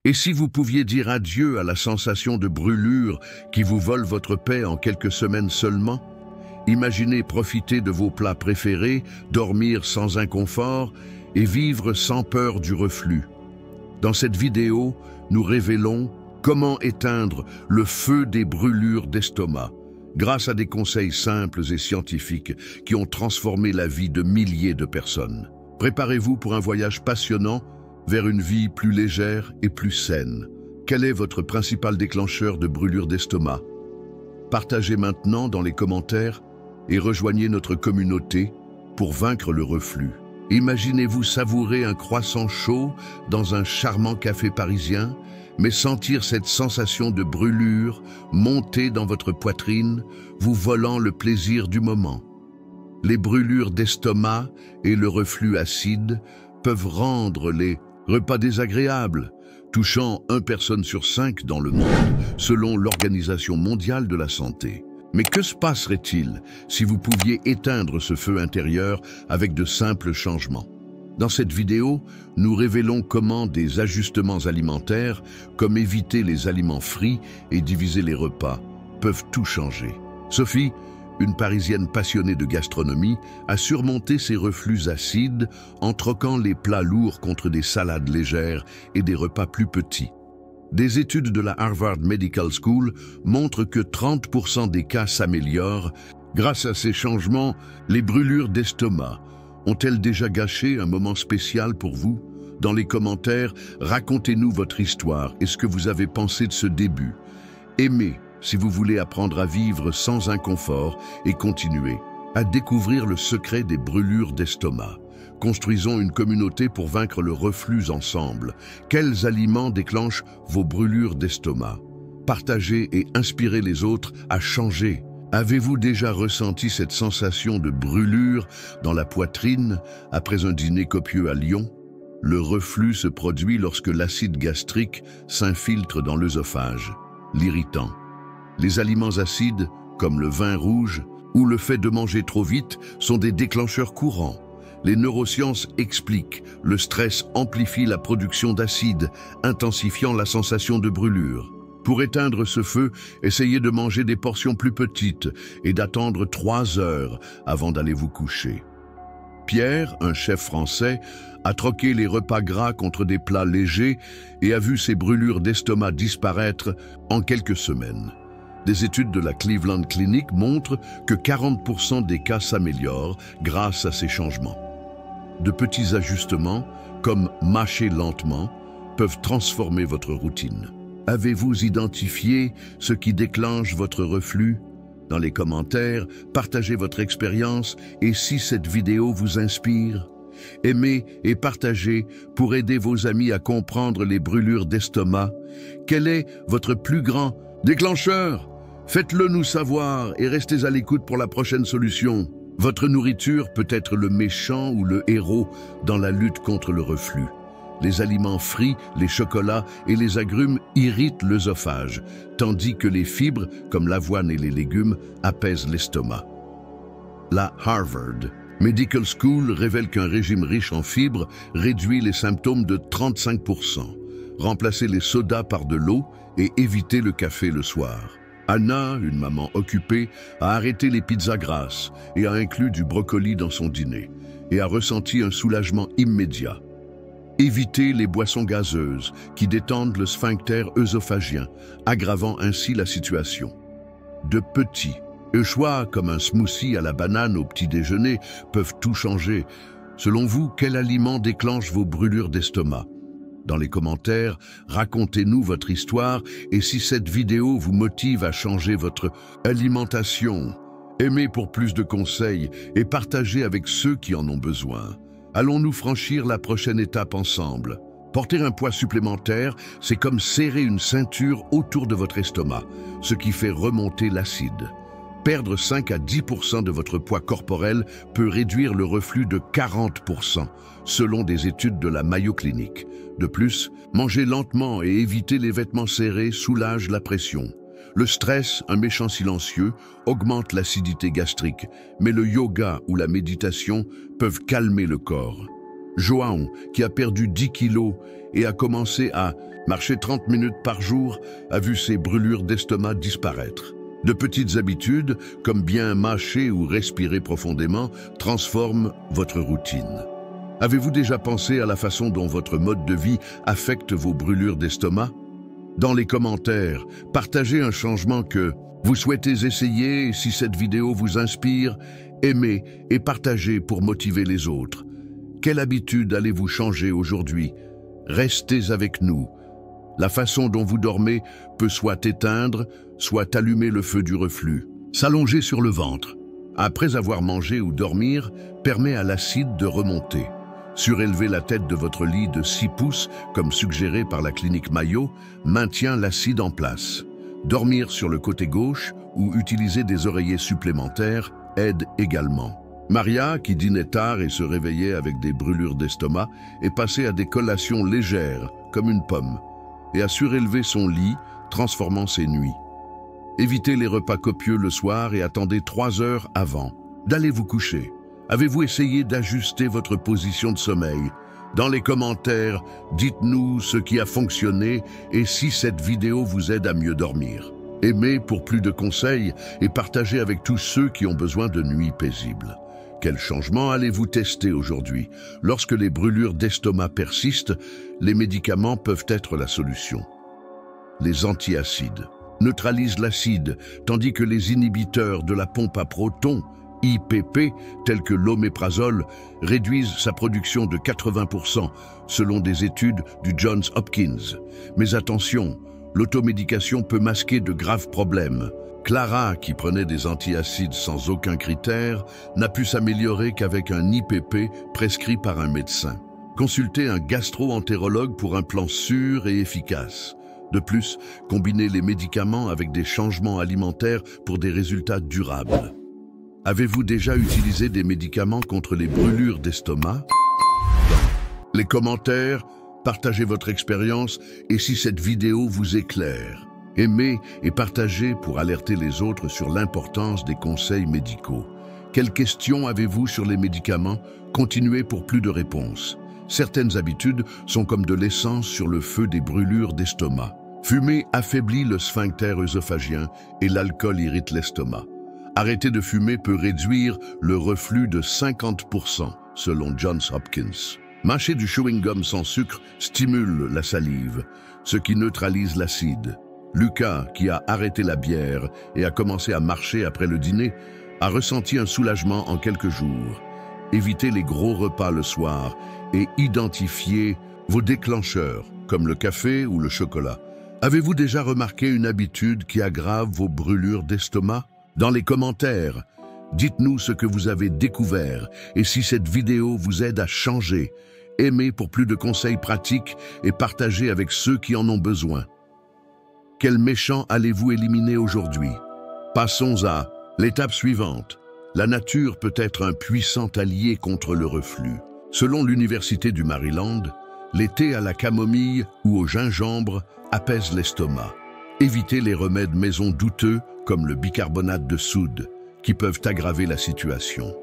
Et si vous pouviez dire adieu à la sensation de brûlure qui vous vole votre paix en quelques semaines seulement? Imaginez profiter de vos plats préférés, dormir sans inconfort et vivre sans peur du reflux. Dans cette vidéo, nous révélons comment éteindre le feu des brûlures d'estomac, grâce à des conseils simples et scientifiques qui ont transformé la vie de milliers de personnes. Préparez-vous pour un voyage passionnant vers une vie plus légère et plus saine. Quel est votre principal déclencheur de brûlure d'estomac? Partagez maintenant dans les commentaires et rejoignez notre communauté pour vaincre le reflux. Imaginez-vous savourer un croissant chaud dans un charmant café parisien, mais sentir cette sensation de brûlure monter dans votre poitrine, vous volant le plaisir du moment. Les brûlures d'estomac et le reflux acide peuvent rendre les repas désagréables, touchant 1 personne sur 5 dans le monde, selon l'Organisation mondiale de la santé. Mais que se passerait-il si vous pouviez éteindre ce feu intérieur avec de simples changements? Dans cette vidéo, nous révélons comment des ajustements alimentaires, comme éviter les aliments frits et diviser les repas, peuvent tout changer. Sophie, une Parisienne passionnée de gastronomie, a surmonté ses reflux acides en troquant les plats lourds contre des salades légères et des repas plus petits. Des études de la Harvard Medical School montrent que 30% des cas s'améliorent. Grâce à ces changements, les brûlures d'estomac ont-elles déjà gâché un moment spécial pour vous? Dans les commentaires, racontez-nous votre histoire et ce que vous avez pensé de ce début. Aimez si vous voulez apprendre à vivre sans inconfort et continuer à découvrir le secret des brûlures d'estomac. Construisons une communauté pour vaincre le reflux ensemble. Quels aliments déclenchent vos brûlures d'estomac? Partagez et inspirez les autres à changer. Avez-vous déjà ressenti cette sensation de brûlure dans la poitrine après un dîner copieux à Lyon? Le reflux se produit lorsque l'acide gastrique s'infiltre dans l'œsophage, l'irritant. Les aliments acides, comme le vin rouge ou le fait de manger trop vite, sont des déclencheurs courants. Les neurosciences expliquent, le stress amplifie la production d'acide, intensifiant la sensation de brûlure. Pour éteindre ce feu, essayez de manger des portions plus petites et d'attendre 3 heures avant d'aller vous coucher. Pierre, un chef français, a troqué les repas gras contre des plats légers et a vu ses brûlures d'estomac disparaître en quelques semaines. Des études de la Cleveland Clinic montrent que 40% des cas s'améliorent grâce à ces changements. De petits ajustements, comme mâcher lentement, peuvent transformer votre routine. Avez-vous identifié ce qui déclenche votre reflux? Dans les commentaires, partagez votre expérience et si cette vidéo vous inspire, aimez et partagez pour aider vos amis à comprendre les brûlures d'estomac. Quel est votre plus grand déclencheur? Faites-le nous savoir et restez à l'écoute pour la prochaine solution. Votre nourriture peut être le méchant ou le héros dans la lutte contre le reflux. Les aliments frits, les chocolats et les agrumes irritent l'œsophage, tandis que les fibres, comme l'avoine et les légumes, apaisent l'estomac. La Harvard Medical School révèle qu'un régime riche en fibres réduit les symptômes de 35%. Remplacez les sodas par de l'eau et évitez le café le soir. Anna, une maman occupée, a arrêté les pizzas grasses et a inclus du brocoli dans son dîner et a ressenti un soulagement immédiat. Évitez les boissons gazeuses qui détendent le sphincter œsophagien, aggravant ainsi la situation. De petits choix comme un smoothie à la banane au petit déjeuner peuvent tout changer. Selon vous, quel aliment déclenche vos brûlures d'estomac? Dans les commentaires, racontez-nous votre histoire et si cette vidéo vous motive à changer votre alimentation. Aimez pour plus de conseils et partagez avec ceux qui en ont besoin. Allons-nous franchir la prochaine étape ensemble? Porter un poids supplémentaire, c'est comme serrer une ceinture autour de votre estomac, ce qui fait remonter l'acide. Perdre 5 à 10% de votre poids corporel peut réduire le reflux de 40%, selon des études de la Mayo Clinic. De plus, manger lentement et éviter les vêtements serrés soulage la pression. Le stress, un méchant silencieux, augmente l'acidité gastrique, mais le yoga ou la méditation peuvent calmer le corps. João, qui a perdu 10 kilos et a commencé à marcher 30 minutes par jour, a vu ses brûlures d'estomac disparaître. De petites habitudes, comme bien mâcher ou respirer profondément, transforment votre routine. Avez-vous déjà pensé à la façon dont votre mode de vie affecte vos brûlures d'estomac? Dans les commentaires, partagez un changement que vous souhaitez essayer et si cette vidéo vous inspire, aimez et partagez pour motiver les autres. Quelle habitude allez-vous changer aujourd'hui? Restez avec nous. La façon dont vous dormez peut soit éteindre, soit allumer le feu du reflux. S'allonger sur le ventre, après avoir mangé ou dormir, permet à l'acide de remonter. Surélever la tête de votre lit de 6 pouces, comme suggéré par la clinique Mayo, maintient l'acide en place. Dormir sur le côté gauche ou utiliser des oreillers supplémentaires aide également. Maria, qui dînait tard et se réveillait avec des brûlures d'estomac, est passée à des collations légères, comme une pomme, et a surélevé son lit, transformant ses nuits. Évitez les repas copieux le soir et attendez 3 heures avant d'aller vous coucher. Avez-vous essayé d'ajuster votre position de sommeil? Dans les commentaires, dites-nous ce qui a fonctionné et si cette vidéo vous aide à mieux dormir. Aimez pour plus de conseils et partagez avec tous ceux qui ont besoin de nuits paisibles. Quel changement allez-vous tester aujourd'hui? Lorsque les brûlures d'estomac persistent, les médicaments peuvent être la solution. Les antiacides neutralisent l'acide, tandis que les inhibiteurs de la pompe à protons, IPP, tels que l'oméprazole, réduisent sa production de 80%, selon des études du Johns Hopkins. Mais attention, l'automédication peut masquer de graves problèmes. Clara, qui prenait des antiacides sans aucun critère, n'a pu s'améliorer qu'avec un IPP prescrit par un médecin. Consultez un gastro-entérologue pour un plan sûr et efficace. De plus, combinez les médicaments avec des changements alimentaires pour des résultats durables. Avez-vous déjà utilisé des médicaments contre les brûlures d'estomac? Dans les commentaires, partagez votre expérience et si cette vidéo vous éclaire. Aimez et partagez pour alerter les autres sur l'importance des conseils médicaux. Quelles questions avez-vous sur les médicaments? Continuez pour plus de réponses. Certaines habitudes sont comme de l'essence sur le feu des brûlures d'estomac. Fumer affaiblit le sphincter œsophagien et l'alcool irrite l'estomac. Arrêter de fumer peut réduire le reflux de 50%, selon Johns Hopkins. Mâcher du chewing-gum sans sucre stimule la salive, ce qui neutralise l'acide. Lucas, qui a arrêté la bière et a commencé à marcher après le dîner, a ressenti un soulagement en quelques jours. Évitez les gros repas le soir et identifiez vos déclencheurs, comme le café ou le chocolat. Avez-vous déjà remarqué une habitude qui aggrave vos brûlures d'estomac? Dans les commentaires, dites-nous ce que vous avez découvert et si cette vidéo vous aide à changer. Aimez pour plus de conseils pratiques et partagez avec ceux qui en ont besoin. Quel méchant allez-vous éliminer aujourd'hui? Passons à l'étape suivante. La nature peut être un puissant allié contre le reflux. Selon l'Université du Maryland, les thés à la camomille ou au gingembre apaisent l'estomac. Évitez les remèdes maison douteux comme le bicarbonate de soude, qui peuvent aggraver la situation.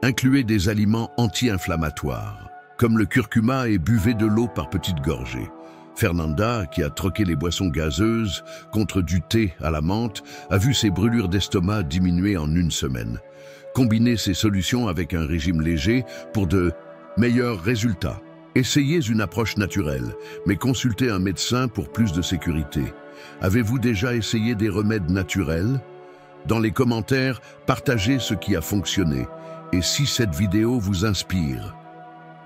Incluez des aliments anti-inflammatoires, comme le curcuma et buvez de l'eau par petites gorgées. Fernanda, qui a troqué les boissons gazeuses contre du thé à la menthe, a vu ses brûlures d'estomac diminuer en 1 semaine. Combinez ces solutions avec un régime léger pour de meilleurs résultats. Essayez une approche naturelle, mais consultez un médecin pour plus de sécurité. Avez-vous déjà essayé des remèdes naturels? Dans les commentaires, partagez ce qui a fonctionné et si cette vidéo vous inspire.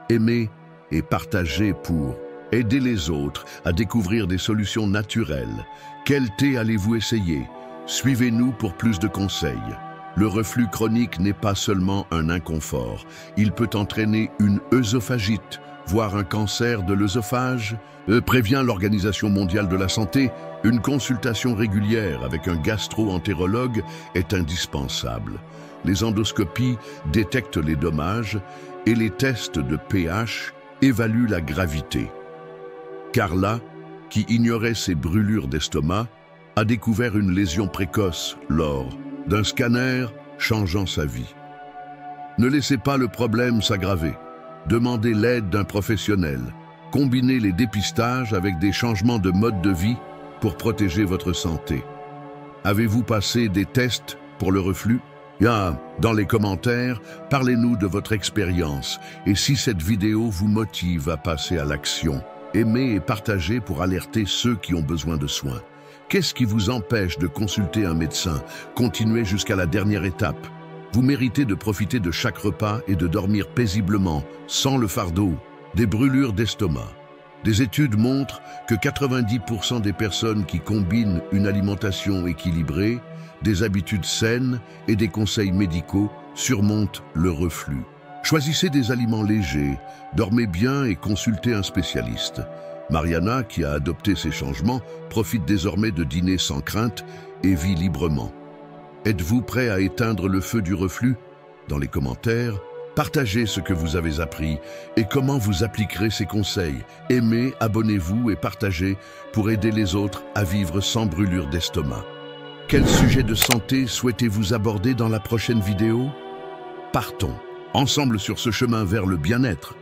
Aimez et partagez pour aider les autres à découvrir des solutions naturelles. Quel thé allez-vous essayer? Suivez-nous pour plus de conseils. Le reflux chronique n'est pas seulement un inconfort. Il peut entraîner une œsophagite, voire un cancer de l'œsophage. Prévient l'Organisation mondiale de la santé, une consultation régulière avec un gastro-entérologue est indispensable. Les endoscopies détectent les dommages et les tests de pH évaluent la gravité. Carla, qui ignorait ses brûlures d'estomac, a découvert une lésion précoce lors d'un scanner changeant sa vie. Ne laissez pas le problème s'aggraver. Demandez l'aide d'un professionnel. Combinez les dépistages avec des changements de mode de vie pour protéger votre santé. Avez-vous passé des tests pour le reflux? Dans les commentaires, parlez-nous de votre expérience et si cette vidéo vous motive à passer à l'action. Aimez et partagez pour alerter ceux qui ont besoin de soins. Qu'est-ce qui vous empêche de consulter un médecin? Continuez jusqu'à la dernière étape. Vous méritez de profiter de chaque repas et de dormir paisiblement, sans le fardeau des brûlures d'estomac. Des études montrent que 90% des personnes qui combinent une alimentation équilibrée, des habitudes saines et des conseils médicaux surmontent le reflux. Choisissez des aliments légers, dormez bien et consultez un spécialiste. Mariana, qui a adopté ces changements, profite désormais de dîner sans crainte et vit librement. Êtes-vous prêt à éteindre le feu du reflux? Dans les commentaires, partagez ce que vous avez appris et comment vous appliquerez ces conseils. Aimez, abonnez-vous et partagez pour aider les autres à vivre sans brûlure d'estomac. Quel sujet de santé souhaitez-vous aborder dans la prochaine vidéo? Partons ensemble sur ce chemin vers le bien-être.